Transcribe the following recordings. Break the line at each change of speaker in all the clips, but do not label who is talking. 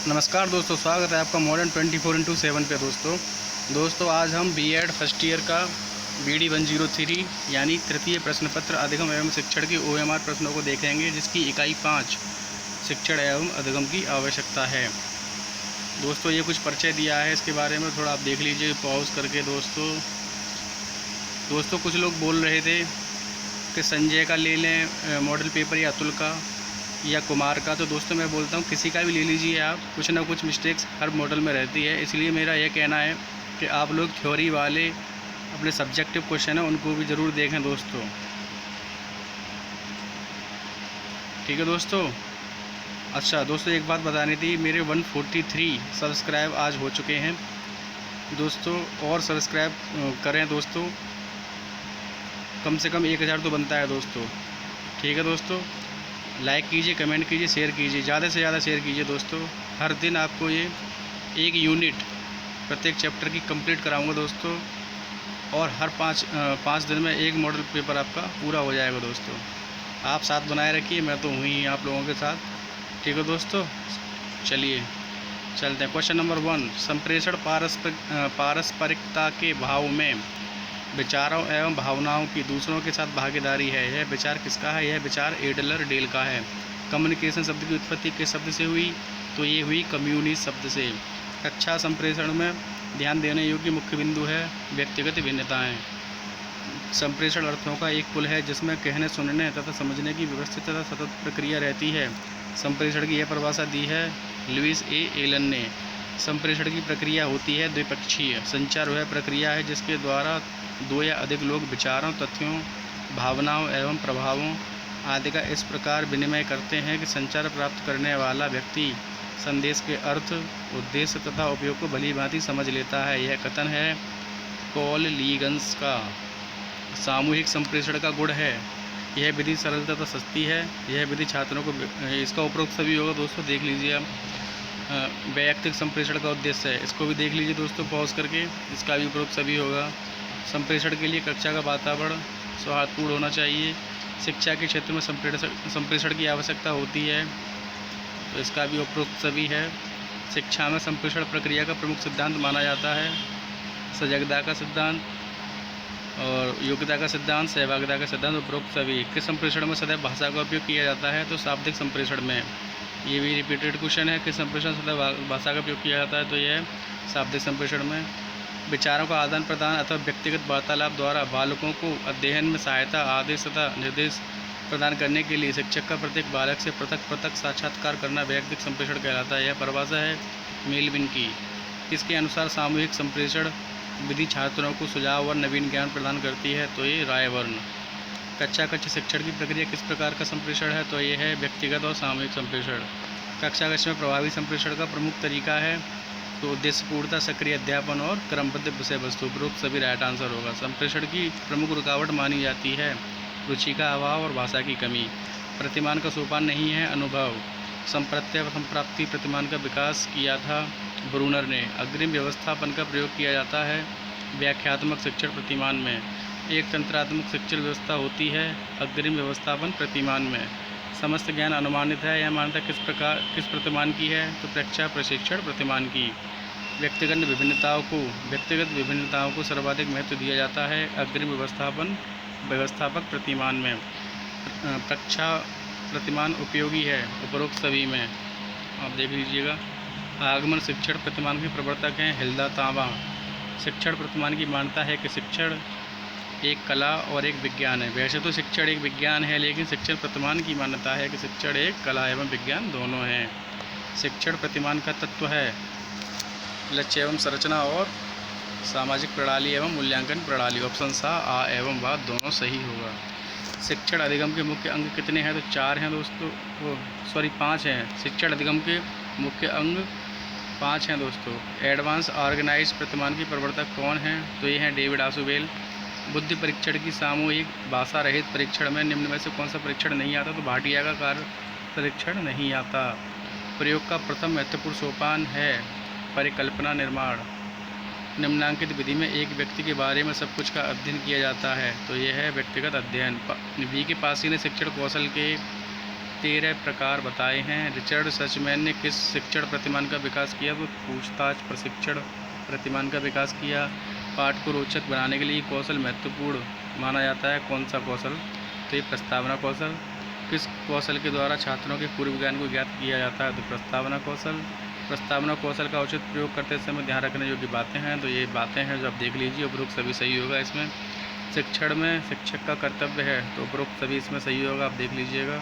नमस्कार दोस्तों, स्वागत है आपका मॉडर्न 24x7 पे। दोस्तों आज हम बीएड फर्स्ट ईयर का BD 103 यानी तृतीय प्रश्न पत्र अधिगम एवं शिक्षण की OMR प्रश्नों को देखेंगे, जिसकी इकाई 5 शिक्षण एवं अधिगम की आवश्यकता है। दोस्तों ये कुछ परिचय दिया है, इसके बारे में थोड़ा आप देख लीजिए पॉज करके। दोस्तों कुछ लोग बोल रहे थे कि संजय का ले लें मॉडल पेपर या अतुल का या कुमार का। तो दोस्तों मैं बोलता हूँ किसी का भी ले लीजिए आप, कुछ ना कुछ मिस्टेक्स हर मॉडल में रहती है। इसलिए मेरा यह कहना है कि आप लोग थ्योरी वाले अपने सब्जेक्टिव क्वेश्चन है उनको भी ज़रूर देखें दोस्तों, ठीक है दोस्तों। अच्छा दोस्तों एक बात बतानी थी, मेरे 143 सब्सक्राइब आज हो चुके हैं दोस्तों, और सब्सक्राइब करें दोस्तों, कम से कम 1000 तो बनता है दोस्तों, ठीक है दोस्तों। लाइक कीजिए, कमेंट कीजिए, शेयर कीजिए, ज़्यादा से ज़्यादा शेयर कीजिए दोस्तों। हर दिन आपको ये एक यूनिट प्रत्येक चैप्टर की कंप्लीट कराऊंगा दोस्तों, और हर पाँच दिन में एक मॉडल पेपर आपका पूरा हो जाएगा दोस्तों। आप साथ बनाए रखिए, मैं तो हूँ ही आप लोगों के साथ, ठीक है दोस्तों। चलिए चलते हैं। क्वेश्चन नंबर 1, संप्रेषण पारस्परिकता के भाव में विचारों एवं भावनाओं की दूसरों के साथ भागीदारी है। यह विचार किसका है? यह विचार एडलर डेल का है। कम्युनिकेशन शब्द की उत्पत्ति किस शब्द से हुई? तो ये हुई कम्युनिस्ट शब्द से। कक्षा संप्रेषण में ध्यान देने योग्य मुख्य बिंदु है व्यक्तिगत भिन्नताएं। संप्रेषण अर्थों का एक पुल है जिसमें कहने, सुनने तथा समझने की व्यवस्थित तथा सतत प्रक्रिया रहती है। संप्रेषण की यह परिभाषा दी है लुइस ए एलन ने। संप्रेषण की प्रक्रिया होती है द्विपक्षीय। संचार वह प्रक्रिया है जिसके द्वारा दो या अधिक लोग विचारों, तथ्यों, भावनाओं एवं प्रभावों आदि का इस प्रकार विनिमय करते हैं कि संचार प्राप्त करने वाला व्यक्ति संदेश के अर्थ, उद्देश्य तथा उपयोग को भली भांति समझ लेता है। यह कथन है पॉल लीगन्स का। सामूहिक संप्रेषण का गुण है यह विधि सरल तथा सस्ती है। यह विधि छात्रों को, इसका उपरोक्त सभी होगा दोस्तों, देख लीजिए आप। वैयक्तिक संप्रेषण का उद्देश्य है, इसको भी देख लीजिए दोस्तों पॉज करके, इसका भी उपरोक्त सभी होगा। संप्रेषण के लिए कक्षा का वातावरण सौहार्दपूर्ण होना चाहिए। शिक्षा के क्षेत्र में संप्रेषण की आवश्यकता होती है, तो इसका भी उपरोक्त सभी है। शिक्षा में संप्रेषण प्रक्रिया का प्रमुख सिद्धांत माना जाता है सजगता का सिद्धांत और योग्यता का सिद्धांत, सहभागिता का सिद्धांत, उपरोक्त सभी। किस संप्रेषण में सदैव भाषा का उपयोग किया जाता है? तो शाब्दिक संप्रेषण में। ये भी रिपीटेड क्वेश्चन है, किस संप्रेषण सदैव भाषा का उपयोग किया जाता है? तो यह शाब्दिक संप्रेषण में। विचारों का आदान प्रदान अथवा व्यक्तिगत वार्तालाप द्वारा बालकों को अध्ययन में सहायता, आदेश तथा निर्देश प्रदान करने के लिए शिक्षक का प्रत्येक बालक से पृथक साक्षात्कार करना वैयक्तिक संप्रेषण कहलाता है। यह परिभाषा है मेलविन की। इसके अनुसार सामूहिक संप्रेषण विधि छात्रों को सुझाव और नवीन ज्ञान प्रदान करती है, तो ये रायबर्न। कक्षा शिक्षण की प्रक्रिया किस प्रकार का संप्रेषण है? तो ये है व्यक्तिगत और सामूहिक संप्रेषण। कक्षा में प्रभावी संप्रेषण का प्रमुख तरीका है तो उद्देश्यपूर्णता, सक्रिय अध्यापन और क्रमबद्ध विषय वस्तु। उपरोक्त सभी राइट आंसर होगा। संप्रेषण की प्रमुख रुकावट मानी जाती है रुचि का अभाव और भाषा की कमी। प्रतिमान का सोपान नहीं है अनुभव। संप्राप्ति प्रतिमान का विकास किया था ब्रूनर ने। अग्रिम व्यवस्थापन का प्रयोग किया जाता है व्याख्यात्मक शिक्षण प्रतिमान में। एक तंत्रात्मक शिक्षण व्यवस्था होती है अग्रिम व्यवस्थापन प्रतिमान में। समस्त ज्ञान अनुमानित है, यह मान्यता किस प्रतिमान की है? तो प्रेक्षा प्रशिक्षण प्रतिमान की। व्यक्तिगत विभिन्नताओं को सर्वाधिक महत्व दिया जाता है अग्रिम व्यवस्थापक प्रतिमान में। प्रेक्षा प्रतिमान उपयोगी है उपरोक्त सभी में, आप देख लीजिएगा। आगमन शिक्षण प्रतिमान के प्रवर्तक हैं हिल्दा तांबा। शिक्षण प्रतिमान की मान्यता है कि शिक्षण एक कला और एक विज्ञान है। वैसे तो शिक्षण एक विज्ञान है, लेकिन शिक्षण प्रतिमान की मान्यता है कि शिक्षण एक कला एवं विज्ञान दोनों हैं। शिक्षण प्रतिमान का तत्व है लक्ष्य एवं संरचना और सामाजिक प्रणाली एवं मूल्यांकन प्रणाली। ऑप्शन आ एवं बा दोनों सही होगा। शिक्षण अधिगम के मुख्य अंग कितने हैं? तो 4 हैं दोस्तों, 5 हैं। शिक्षण अधिगम के मुख्य अंग 5 हैं दोस्तों। एडवांस ऑर्गेनाइज प्रतिमान की प्रवर्तक कौन हैं? तो ये हैं डेविड आसुबेल। बुद्धि परीक्षण की सामूहिक भाषा रहित परीक्षण में निम्न में से कौन सा परीक्षण नहीं आता? तो भाटिया का कार्य परीक्षण नहीं आता। प्रयोग का प्रथम महत्वपूर्ण सोपान है परिकल्पना निर्माण। निम्नांकित विधि में एक व्यक्ति के बारे में सब कुछ का अध्ययन किया जाता है, तो यह है व्यक्तिगत अध्ययन। बी के पासी ने शिक्षण कौशल के 13 प्रकार बताए हैं। रिचर्ड सचमैन ने किस शिक्षण प्रतिमान का विकास किया? वो पूछताछ प्रशिक्षण प्रतिमान का विकास किया। पाठ को रोचक बनाने के लिए कौशल महत्वपूर्ण माना जाता है। कौन सा कौशल? तो ये प्रस्तावना कौशल। किस कौशल के द्वारा छात्रों के पूर्व ज्ञान को ज्ञात किया जाता है? तो प्रस्तावना कौशल। प्रस्तावना कौशल का उचित प्रयोग करते समय ध्यान रखने योग्य बातें हैं। तो ये बातें हैं जो आप देख लीजिए, उपरोक्त सभी सही होगा इसमें। शिक्षण में शिक्षक का कर्तव्य है, तो उपरोक्त सभी इसमें सही होगा, आप देख लीजिएगा।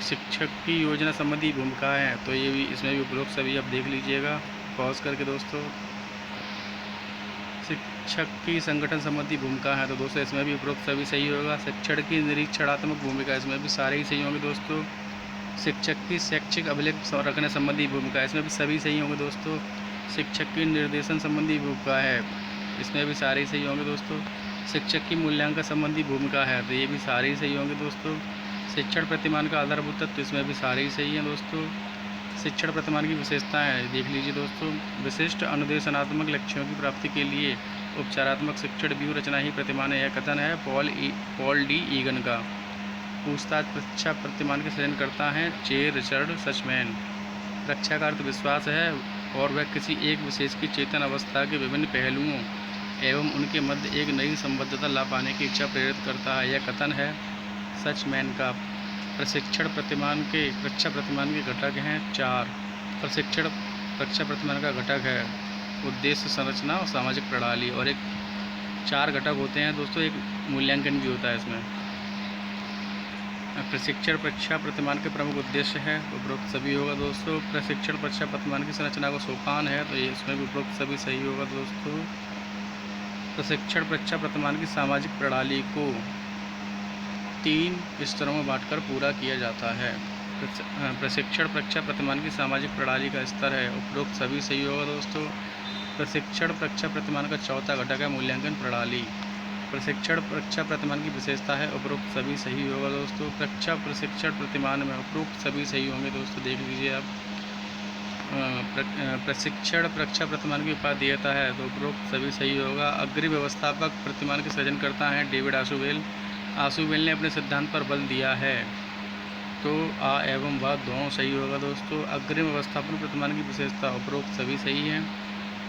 शिक्षक की योजना संबंधी भूमिका है, तो ये भी इसमें भी उपरोक्त सभी आप देख लीजिएगा पॉज करके दोस्तों। शिक्षक की संगठन संबंधी भूमिका है, तो दोस्तों इसमें भी उपरोक्त सभी सही होगा। शिक्षण की निरीक्षणात्मक भूमिका, इसमें भी सारे ही सही होंगे दोस्तों। शिक्षक की शैक्षिक अभिलेख रखने संबंधी भूमिका, इसमें भी सभी सही होंगे दोस्तों। शिक्षक की निर्देशन संबंधी भूमिका है, इसमें भी सारे ही सही होंगे दोस्तों। शिक्षक की मूल्यांकन संबंधी भूमिका है, तो ये भी सारे ही सही होंगे दोस्तों। शिक्षण प्रतिमान का आधारभूत तत्व, इसमें भी सारे ही सही हैं दोस्तों। शिक्षण प्रतिमान की विशेषताएं देख लीजिए दोस्तों। विशिष्ट अनुदेशनात्मक लक्ष्यों की प्राप्ति के लिए उपचारात्मक शिक्षण व्यूह रचना ही प्रतिमान है, यह कथन है पॉल डी ईगन का। पूछताछ परीक्षा प्रतिमान के सृजन करता है रिचर्ड सचमैन। रक्षा का अर्थ विश्वास है और वह किसी एक विशेष की चेतन अवस्था के विभिन्न पहलुओं एवं उनके मध्य एक नई संबद्धता ला पाने की इच्छा प्रेरित करता है, यह कथन है सचमैन का। प्रशिक्षण प्रतिमान के रक्षा प्रतिमान के घटक हैं 4। प्रशिक्षण रक्षा प्रतिमान का घटक है उद्देश्य, संरचना और सामाजिक प्रणाली, और एक 4 घटक होते हैं दोस्तों, एक मूल्यांकन भी होता है इसमें। प्रशिक्षण परीक्षा प्रतिमान के प्रमुख उद्देश्य है, उपरोक्त सभी होगा दोस्तों। प्रशिक्षण परीक्षा प्रतिमान की संरचना को सोपान है, तो ये इसमें भी उपरोक्त सभी सही होगा दोस्तों। प्रशिक्षण परीक्षा प्रतिमान की सामाजिक प्रणाली को 3 स्तरों में बांटकर पूरा किया जाता है। प्रशिक्षण परीक्षा प्रतिमान की सामाजिक प्रणाली का स्तर है, उपरोक्त सभी सही होगा दोस्तों। प्रशिक्षण परीक्षा प्रतिमान का चौथा घटक है मूल्यांकन प्रणाली। प्रशिक्षण परीक्षा प्रतिमान की विशेषता है, उपरोक्त सभी सही होगा दोस्तों। प्रशिक्षण प्रतिमान में उपरोक्त सभी सही होंगे दोस्तों, देख लीजिए आप। प्रशिक्षण परीक्षा प्रतिमान की उपादेयता है, तो उपरोक्त सभी सही होगा। अग्रिम व्यवस्थापक प्रतिमान के सृजन करता है डेविड आशुवेल। आशुवेल ने अपने सिद्धांत पर बल दिया है, तो आ एवं व दोनों सही होगा दोस्तों। अग्रिम व्यवस्थापन प्रतिमान की विशेषता, उपरोक्त सभी सही हैं।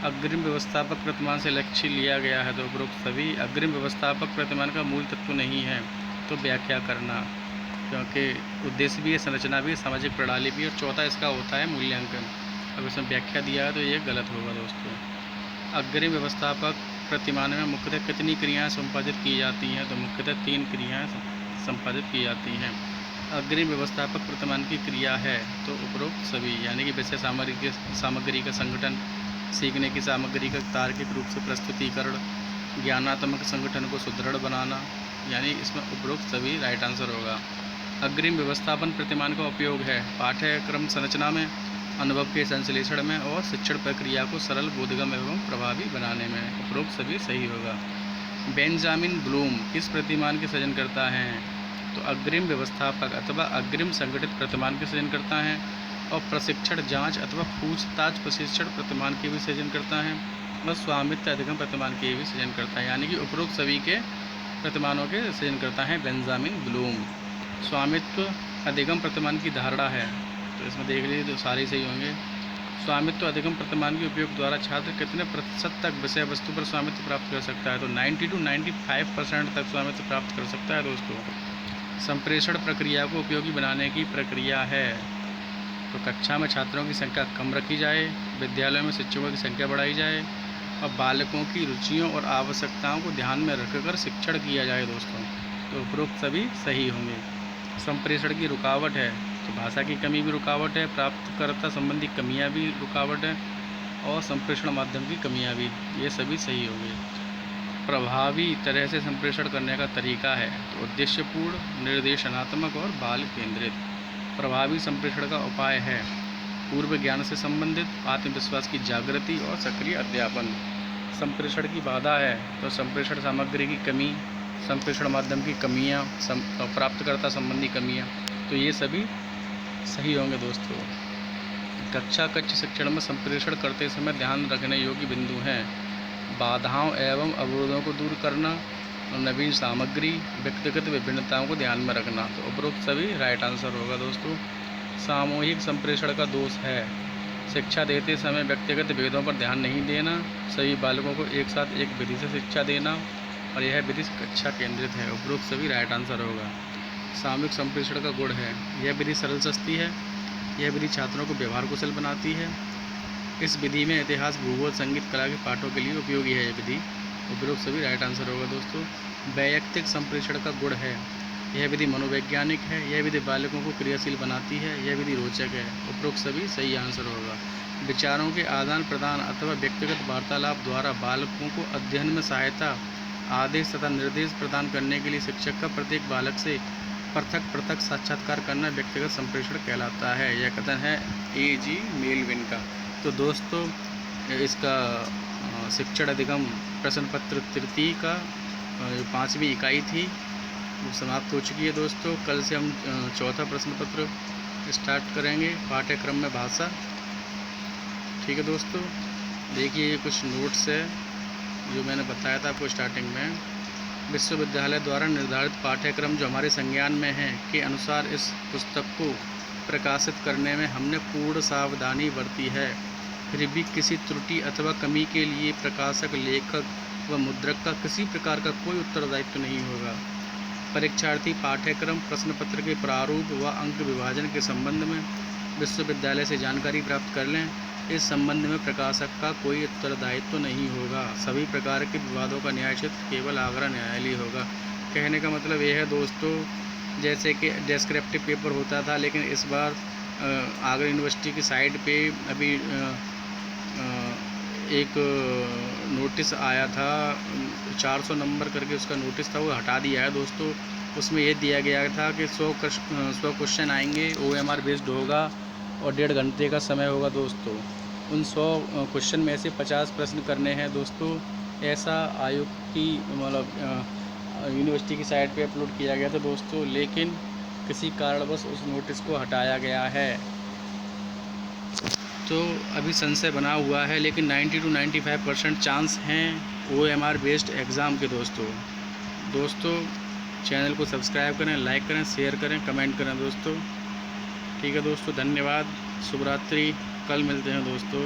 अग्रिम व्यवस्थापक प्रतिमान से लक्ष्य लिया गया है, तो उपरोक्त सभी। अग्रिम व्यवस्थापक प्रतिमान का मूल तत्व नहीं है, तो व्याख्या करना, क्योंकि उद्देश्य भी है, संरचना भी है, सामाजिक प्रणाली भी है, और चौथा इसका होता है मूल्यांकन। अब इसमें व्याख्या दिया है तो ये गलत होगा दोस्तों। अग्रिम व्यवस्थापक प्रतिमान में मुख्यतः कितनी क्रियाएं संपादित की जाती हैं? तो मुख्यतः 3 क्रियाएं संपादित की जाती हैं। अग्रिम व्यवस्थापक प्रतिमान की क्रिया है, तो उपरोक्त सभी, यानी कि विषय सामग्री का संगठन, सीखने की सामग्री का तार्किक रूप से प्रस्तुतिकरण, ज्ञानात्मक संगठन को सुदृढ़ बनाना, यानी इसमें उपरोक्त सभी राइट आंसर होगा। अग्रिम व्यवस्थापन प्रतिमान का उपयोग है पाठ्यक्रम संरचना में, अनुभव के संश्लेषण में और शिक्षण प्रक्रिया को सरल, बोधगम्य एवं प्रभावी बनाने में, उपरोक्त सभी सही होगा। बेंजामिन ब्लूम किस प्रतिमान के सृजन करता है? तो अग्रिम व्यवस्थापक अथवा अग्रिम संगठित प्रतिमान के सृजन करता है, और प्रशिक्षण जांच अथवा पूछताछ प्रशिक्षण प्रतिमान के भी सृजन करता है, और स्वामित्व अधिगम प्रतिमान के भी सृजन करता है, यानी कि उपरोक्त सभी के प्रतिमानों के सृजन करता है बेंजामिन ब्लूम। स्वामित्व अधिगम प्रतिमान की धारणा है, तो इसमें देख लीजिए तो सारे सही होंगे। स्वामित्व अधिगम प्रतिमान के उपयोग द्वारा छात्र कितने प्रतिशत तक विषय वस्तु पर स्वामित्व प्राप्त कर सकता है? तो 90 to 95% तक स्वामित्व प्राप्त कर सकता है दोस्तों। संप्रेषण प्रक्रिया को उपयोगी बनाने की प्रक्रिया है, तो कक्षा में छात्रों की संख्या कम रखी जाए, विद्यालयों में शिक्षकों की संख्या बढ़ाई जाए, और बालकों की रुचियों और आवश्यकताओं को ध्यान में रखकर शिक्षण किया जाए दोस्तों, तो उपरोक्त सभी सही होंगे। संप्रेषण की रुकावट है, तो भाषा की कमी भी रुकावट है, प्राप्तकर्ता संबंधी कमियां भी रुकावट है, और संप्रेषण माध्यम की कमियां भी, ये सभी सही होंगे। प्रभावी तरह से संप्रेषण करने का तरीका है, तो उद्देश्यपूर्ण, निर्देशनात्मक और बाल केंद्रित। प्रभावी संप्रेषण का उपाय है पूर्व ज्ञान से संबंधित, आत्मविश्वास की जागृति और सक्रिय अध्यापन। संप्रेषण की बाधा है, तो संप्रेषण सामग्री की कमी, संप्रेषण माध्यम की कमियां, प्राप्तकर्ता संबंधी कमियां, तो ये सभी सही होंगे दोस्तों। कक्षा कक्ष शिक्षण में संप्रेषण करते समय ध्यान रखने योग्य बिंदु हैं बाधाओं एवं अवरोधों को दूर करना, नवीन सामग्री, व्यक्तिगत विभिन्नताओं को ध्यान में रखना। तो उपरोक्त सभी राइट आंसर होगा दोस्तों। सामूहिक संप्रेषण का दोष है शिक्षा देते समय व्यक्तिगत भेदों पर ध्यान नहीं देना, सभी बालकों को एक साथ एक विधि से शिक्षा देना, और यह विधि कक्षा केंद्रित है। उपरोक्त सभी राइट आंसर होगा। सामूहिक संप्रेषण का गुण है यह विधि सरल सस्ती है, यह विधि छात्रों को व्यवहार कुशल बनाती है। इस विधि में इतिहास, भूगोल, संगीत, कला के पाठों के लिए उपयोगी है यह विधि। उपरोक्त सभी राइट आंसर होगा दोस्तों। वैयक्तिक संप्रेषण का गुण है यह विधि मनोवैज्ञानिक है, यह विधि बालकों को क्रियाशील बनाती है, यह विधि रोचक है। उपरोक्त सभी सही आंसर होगा। विचारों के आदान प्रदान अथवा व्यक्तिगत वार्तालाप द्वारा बालकों को अध्ययन में सहायता, आदेश तथा निर्देश प्रदान करने के लिए शिक्षक का प्रत्येक बालक से पृथक पृथक साक्षात्कार करना व्यक्तिगत संप्रेषण कहलाता है। यह कथन है A.G. मेलविन का। तो दोस्तों इसका शिक्षण अधिगम प्रश्न पत्र तृतीय का 5वीं इकाई थी वो समाप्त हो चुकी है दोस्तों। कल से हम चौथा प्रश्न पत्र स्टार्ट करेंगे पाठ्यक्रम में भाषा। ठीक है दोस्तों, देखिए ये कुछ नोट्स है जो मैंने बताया था आपको स्टार्टिंग में। विश्वविद्यालय द्वारा निर्धारित पाठ्यक्रम जो हमारे संज्ञान में है के अनुसार इस पुस्तक को प्रकाशित करने में हमने पूर्ण सावधानी बरती है। फिर भी किसी त्रुटि अथवा कमी के लिए प्रकाशक, लेखक व मुद्रक का किसी प्रकार का कोई उत्तरदायित्व नहीं होगा। परीक्षार्थी पाठ्यक्रम प्रश्न पत्र के प्रारूप व अंक विभाजन के संबंध में विश्वविद्यालय से जानकारी प्राप्त कर लें। इस संबंध में प्रकाशक का कोई उत्तरदायित्व नहीं होगा। सभी प्रकार के विवादों का न्याय क्षेत्र केवल आगरा न्यायालय होगा। कहने का मतलब यह है दोस्तों, जैसे कि डिस्क्रिप्टिव पेपर होता था, लेकिन इस बार आगरा यूनिवर्सिटी की साइट पे अभी एक नोटिस आया था 400 नंबर करके उसका नोटिस था, वो हटा दिया है दोस्तों। उसमें ये दिया गया था कि 100 क्वेश्चन आएंगे, OMR बेस्ड होगा और 1.5 घंटे का समय होगा दोस्तों। उन 100 क्वेश्चन में से 50 प्रश्न करने हैं दोस्तों। ऐसा आयोग की मतलब यूनिवर्सिटी की साइट पे अपलोड किया गया था दोस्तों, लेकिन किसी कारणवश उस नोटिस को हटाया गया है। तो अभी संशय बना हुआ है, लेकिन 90 to 95% चांस हैं OMR बेस्ड एग्ज़ाम के दोस्तों। चैनल को सब्सक्राइब करें, लाइक करें, शेयर करें, कमेंट करें दोस्तों। ठीक है दोस्तों, धन्यवाद, शुभ रात्रि। कल मिलते हैं दोस्तों।